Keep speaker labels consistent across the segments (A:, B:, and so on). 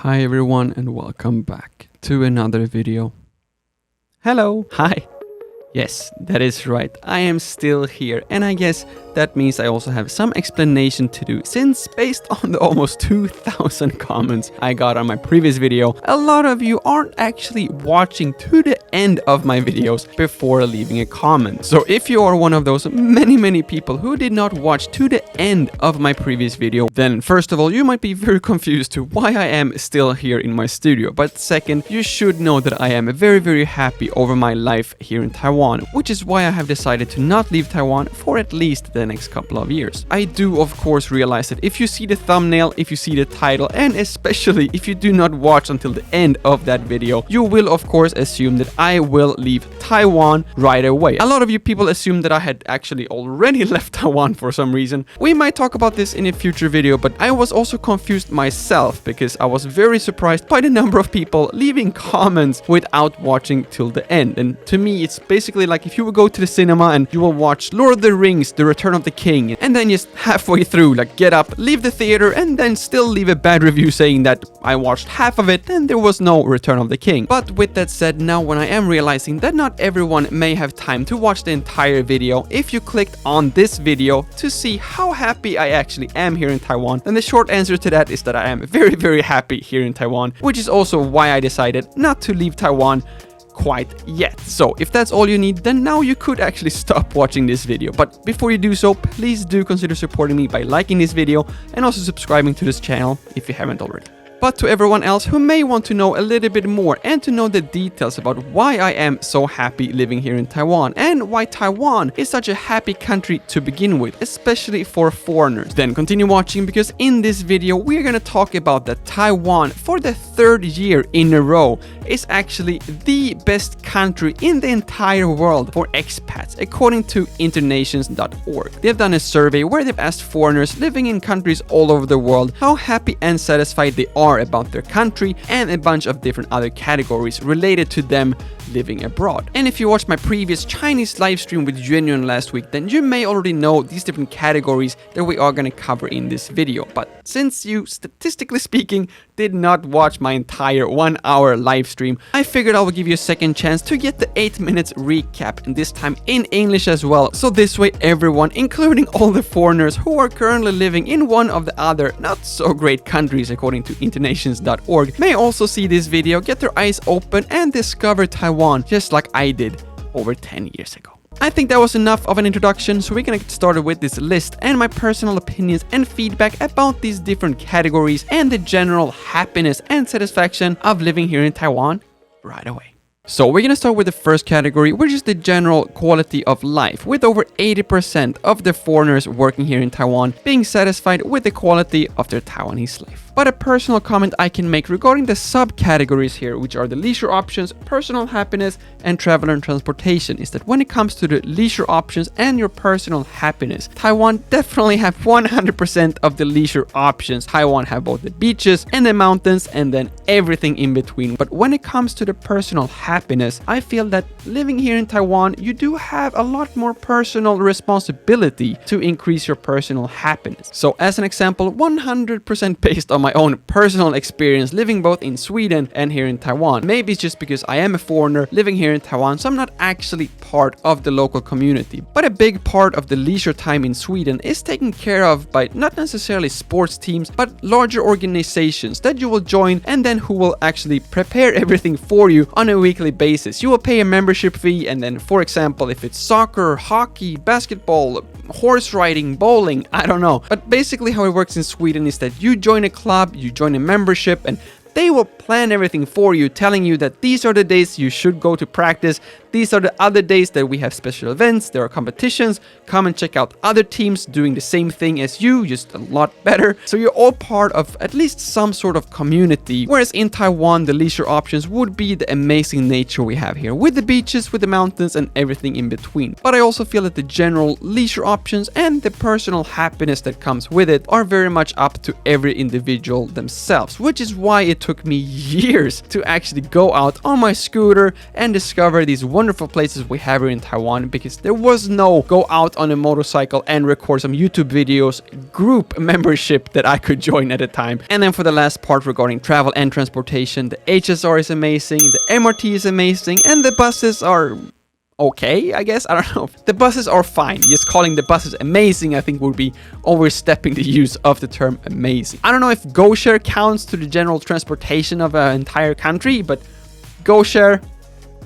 A: Hi everyone and welcome back to another video. Hello, hi. Yes, that is right, I am still here, and I guess that means I also have some explanation to do, since based on the almost 2,000 comments I got on my previous video, a lot of you aren't actually watching to the end of my videos before leaving a comment. So if you are one of those many people who did not watch to the end of my previous video, then first of all, you might be very confused to why I am still here in my studio. But second, you should know that I am very happy over my life here in Taiwan, which is why I have decided to not leave Taiwan for at least the next couple of years. I do of course realize that if you see the thumbnail, if you see the title, and especially if you do not watch until the end of that video, you will of course assume that I will leave Taiwan right away. A lot of you people assume that I had actually already left Taiwan for some reason. We might talk about this in a future video, but I was also confused myself because I was very surprised by the number of people leaving comments without watching till the end. And to me, it's basically like if you will go to the cinema and you will watch Lord of the Rings, The Return of the King, and then just halfway through, like get up, leave the theater, and then still leave a bad review saying that I watched half of it and there was no Return of the King. But with that said, now when I am realizing that not everyone may have time to watch the entire video, if you clicked on this video to see how happy I actually am here in Taiwan, then the short answer to that is that I am very happy here in Taiwan, which is also why I decided not to leave Taiwan quite yet. So if that's all you need, then now you could actually stop watching this video. But before you do so, please do consider supporting me by liking this video and also subscribing to this channel if you haven't already. But to everyone else who may want to know a little bit more and to know the details about why I am so happy living here in Taiwan and why Taiwan is such a happy country to begin with, especially for foreigners, then continue watching, because in this video we're gonna talk about that Taiwan, for the third year in a row, is actually the best country in the entire world for expats, according to internations.org. They've done a survey where they've asked foreigners living in countries all over the world how happy and satisfied they are about their country, and a bunch of different other categories related to them living abroad. And if you watched my previous Chinese live stream with Yuanyuan last week, then you may already know these different categories that we are going to cover in this video. But since you, statistically speaking, did not watch my entire 1 hour live stream, I figured I would give you a second chance to get the 8 minutes recap, and this time in English as well. So this way everyone, including all the foreigners who are currently living in one of the other not so great countries according to internations.org, may also see this video, get their eyes open, and discover Taiwan just like I did over 10 years ago. I think that was enough of an introduction, so we're gonna get started with this list and my personal opinions and feedback about these different categories and the general happiness and satisfaction of living here in Taiwan right away. So we're gonna start with the first category, which is the general quality of life, with over 80% of the foreigners working here in Taiwan being satisfied with the quality of their Taiwanese life. But a personal comment I can make regarding the subcategories here, which are the leisure options, personal happiness, and travel and transportation, is that when it comes to the leisure options and your personal happiness, Taiwan definitely have 100% of the leisure options. Taiwan have both the beaches and the mountains and then everything in between. But when it comes to the personal happiness, I feel that living here in Taiwan, you do have a lot more personal responsibility to increase your personal happiness. So as an example, 100% based on my own personal experience living both in Sweden and here in Taiwan. Maybe it's just because I am a foreigner living here in Taiwan, so I'm not actually part of the local community. But a big part of the leisure time in Sweden is taken care of by not necessarily sports teams, but larger organizations that you will join and then who will actually prepare everything for you on a weekly basis. You will pay a membership fee, and then, for example, if it's soccer, hockey, basketball, horse riding, bowling, I don't know. But basically how it works in Sweden is that you join a club, you join a membership, and they will plan everything for you, telling you that these are the days you should go to practice, these are the other days that we have special events, there are competitions, come and check out other teams doing the same thing as you, just a lot better. So you're all part of at least some sort of community, whereas in Taiwan, the leisure options would be the amazing nature we have here, with the beaches, with the mountains, and everything in between. But I also feel that the general leisure options and the personal happiness that comes with it are very much up to every individual themselves, which is why it it took me years to actually go out on my scooter and discover these wonderful places we have here in Taiwan, because there was no go out on a motorcycle and record some YouTube videos group membership that I could join at a time. And then for the last part regarding travel and transportation, the HSR is amazing, the MRT is amazing, and the buses are okay, I guess. I don't know. The buses are fine. Just calling the buses amazing, I think, would be overstepping the use of the term amazing. I don't know if GoShare counts to the general transportation of an entire country, but GoShare,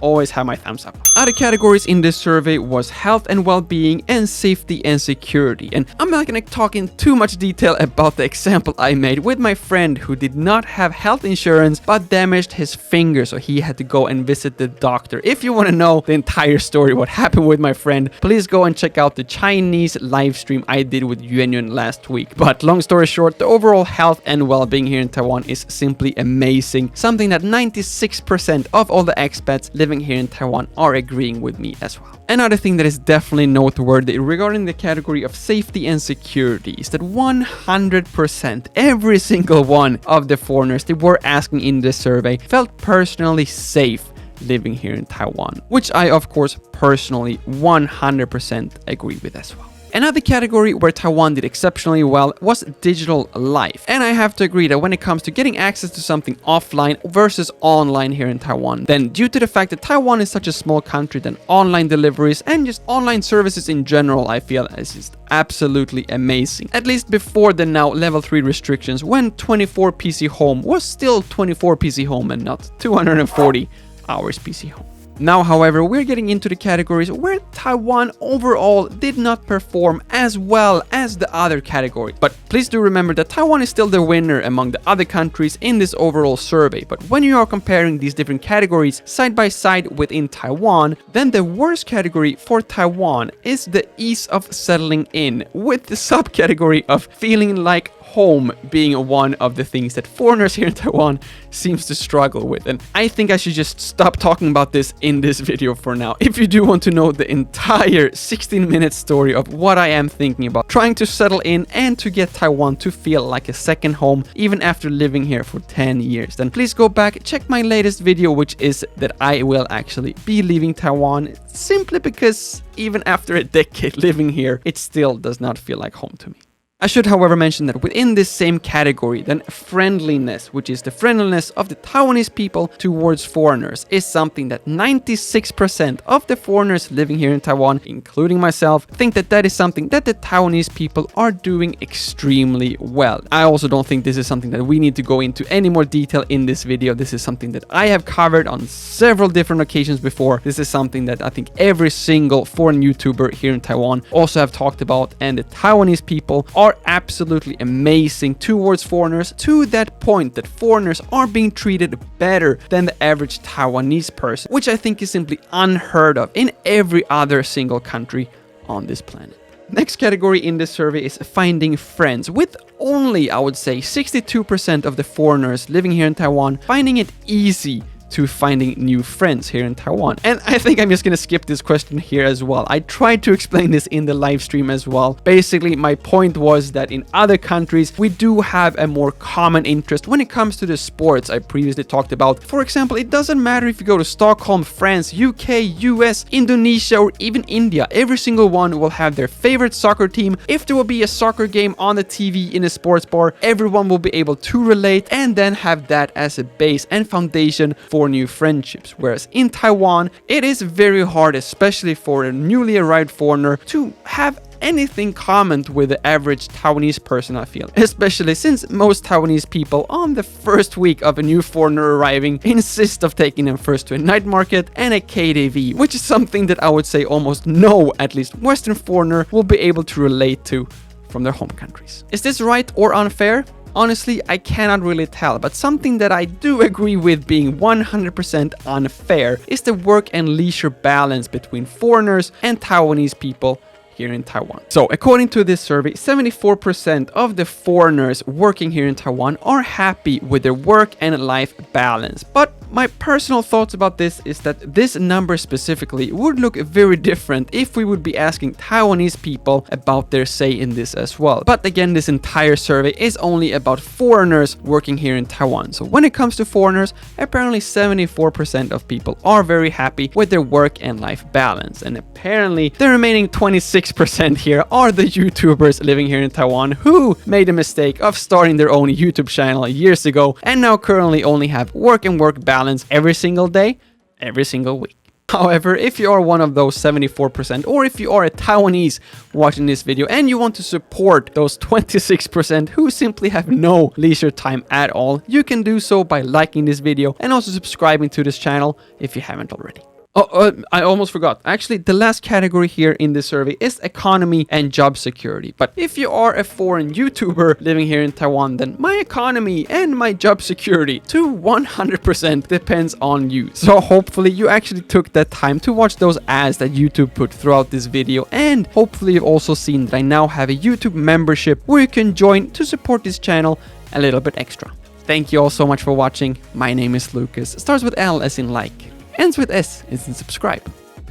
A: always have my thumbs up. Other categories in this survey was health and well-being and safety and security. And I'm not gonna talk in too much detail about the example I made with my friend who did not have health insurance but damaged his finger, so he had to go and visit the doctor. If you want to know the entire story, what happened with my friend, please go and check out the Chinese live stream I did with Yuanyuan last week. But long story short, the overall health and well-being here in Taiwan is simply amazing. Something that 96% of all the expats living here in Taiwan are agreeing with me as well. Another thing that is definitely noteworthy regarding the category of safety and security is that 100%, every single one of the foreigners that were asking in this survey felt personally safe living here in Taiwan, which I of course personally 100% agree with as well. Another category where Taiwan did exceptionally well was digital life. And I have to agree that when it comes to getting access to something offline versus online here in Taiwan, then due to the fact that Taiwan is such a small country, then online deliveries and just online services in general, I feel is just absolutely amazing. At least before the now level 3 restrictions, when 24 PC home was still 24 PC home and not 240 hours PC home. Now, however, we're getting into the categories where Taiwan overall did not perform as well as the other categories. But please do remember that Taiwan is still the winner among the other countries in this overall survey. But when you are comparing these different categories side by side within Taiwan, then the worst category for Taiwan is the ease of settling in, with the subcategory of feeling like home being one of the things that foreigners here in Taiwan seems to struggle with. And I think I should just stop talking about this in this video for now. If you do want to know the entire 16-minute story of what I am thinking about trying to settle in and to get Taiwan to feel like a second home even after living here for 10 years, then please go back, check my latest video, which is that I will actually be leaving Taiwan simply because even after a decade living here, it still does not feel like home to me. I should, however, mention that within this same category, then friendliness, which is the friendliness of the Taiwanese people towards foreigners, is something that 96% of the foreigners living here in Taiwan, including myself, think that that is something that the Taiwanese people are doing extremely well. I also don't think this is something that we need to go into any more detail in this video. This is something that I have covered on several different occasions before. This is something that I think every single foreign YouTuber here in Taiwan also have talked about, and the Taiwanese people are absolutely amazing towards foreigners, to that point that foreigners are being treated better than the average Taiwanese person, which I think is simply unheard of in every other single country on this planet. Next category in this survey is finding friends, with only, I would say, 62% of the foreigners living here in Taiwan finding it easy to finding new friends here in Taiwan. And I think I'm just gonna skip this question here as well. I tried to explain this in the live stream as well. Basically, my point was that in other countries, we do have a more common interest when it comes to the sports I previously talked about. For example, it doesn't matter if you go to Stockholm, France, UK, US, Indonesia, or even India. Every single one will have their favorite soccer team. If there will be a soccer game on the TV in a sports bar, everyone will be able to relate and then have that as a base and foundation for new friendships. Whereas in Taiwan, it is very hard, especially for a newly arrived foreigner, to have anything common with the average Taiwanese person, I feel. Especially since most Taiwanese people on the first week of a new foreigner arriving insist of taking them first to a night market and a KTV, which is something that I would say almost no, at least Western foreigner, will be able to relate to from their home countries. Is this right or unfair? Honestly, I cannot really tell, but something that I do agree with being 100% unfair is the work and leisure balance between foreigners and Taiwanese people here in Taiwan. So, according to this survey, 74% of the foreigners working here in Taiwan are happy with their work and life balance. But my personal thoughts about this is that this number specifically would look very different if we would be asking Taiwanese people about their say in this as well. But again, this entire survey is only about foreigners working here in Taiwan. So when it comes to foreigners, apparently 74% of people are very happy with their work and life balance. And apparently the remaining 26% here are the YouTubers living here in Taiwan who made a mistake of starting their own YouTube channel years ago and now currently only have work and work balance every single day, every single week. However, if you are one of those 74%, or if you are a Taiwanese watching this video and you want to support those 26% who simply have no leisure time at all, you can do so by liking this video and also subscribing to this channel if you haven't already. I almost forgot. Actually, the last category here in this survey is economy and job security. But if you are a foreign YouTuber living here in Taiwan, then my economy and my job security to 100% depends on you. So hopefully you actually took that time to watch those ads that YouTube put throughout this video. And hopefully you've also seen that I now have a YouTube membership where you can join to support this channel a little bit extra. Thank you all so much for watching. My name is Lukas. It starts with L as in like. Ends with S as in subscribe.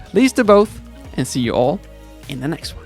A: Please do both, and see you all in the next one.